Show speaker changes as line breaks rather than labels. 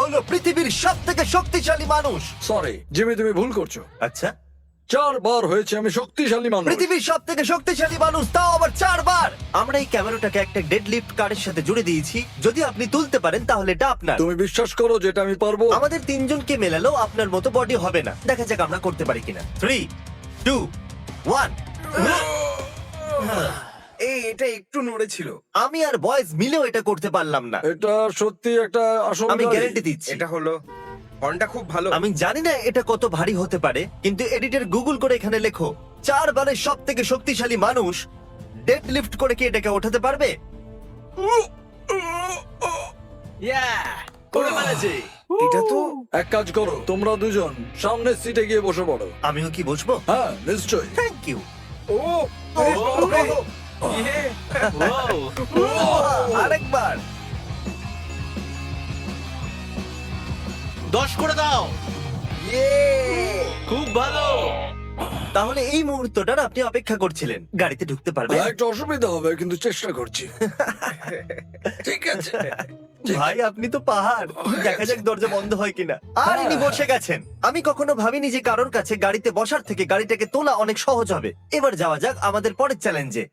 হলো পৃথিবীর সবথেকে শক্তিশালী মানুষ।
সরি জিমি, তুমি ভুল করছো।
আচ্ছা,
4 বার হয়েছে আমি শক্তিশালী মানুষ।
পৃথিবীর সবথেকে শক্তিশালী মানুষ, তাও আবার 4 বার। আমরা এই ক্যামেরাটাকে একটা ডেড লিফট কারের সাথে জুড়ে দিয়েছি। যদি আপনি তুলতে পারেন তাহলে এটা আপনার।
তুমি বিশ্বাস করো যে এটা আমি পারবো?
আমাদের তিনজনকে মেলালেও আপনার মতো বডি হবে না। দেখা যাক আমরা করতে পারি কিনা। 3, 2, 1।
এই এটা একটু নড়েছিল।
আমি আর বয়েজ মিলেও এটা করতে পারলাম না।
এটা সত্যি একটা আসল
আমি
গাড়ি।
গ্যারান্টি দিচ্ছি।
এটা হলো হর্নটা খুব ভালো।
আমি জানি না এটা কত ভারী হতে পারে, কিন্তু এডিটর গুগল করে এখানে লেখো 4 বারের সব থেকে শক্তিশালী মানুষ ডেড লিফট করে কি এটাকে ওঠাতে পারবে?
করে ফেলেছি।
এটা তো
এক কাজ করো, তোমরা দুজন সামনের সিটে গিয়ে বসে পড়ো।
আমিও কি বসবো?
হ্যাঁ নিশ্চয়ই।
Thank you.
ও
আরেকবার।
10 করে দাও। খুব ভালো।
তাহলে এই মুহূর্তটার আপনি অপেক্ষা করছিলেন। গাড়িতে ঢুকতে পারবে?
একটা অসুবিধা হবে কিন্তু চেষ্টা করছি। ঠিক আছে।
ভাই আপনি তো পাহাড়। দেখা যাক দরজা বন্ধ হয় কিনা। আর ইনি বসে গেছেন। আমি কখনো ভাবিনি যে কারোর কাছে গাড়িতে বসার থেকে গাড়িটাকে তোলা অনেক সহজ হবে। এবার যাওয়া যাক আমাদের পরের চ্যালেঞ্জে।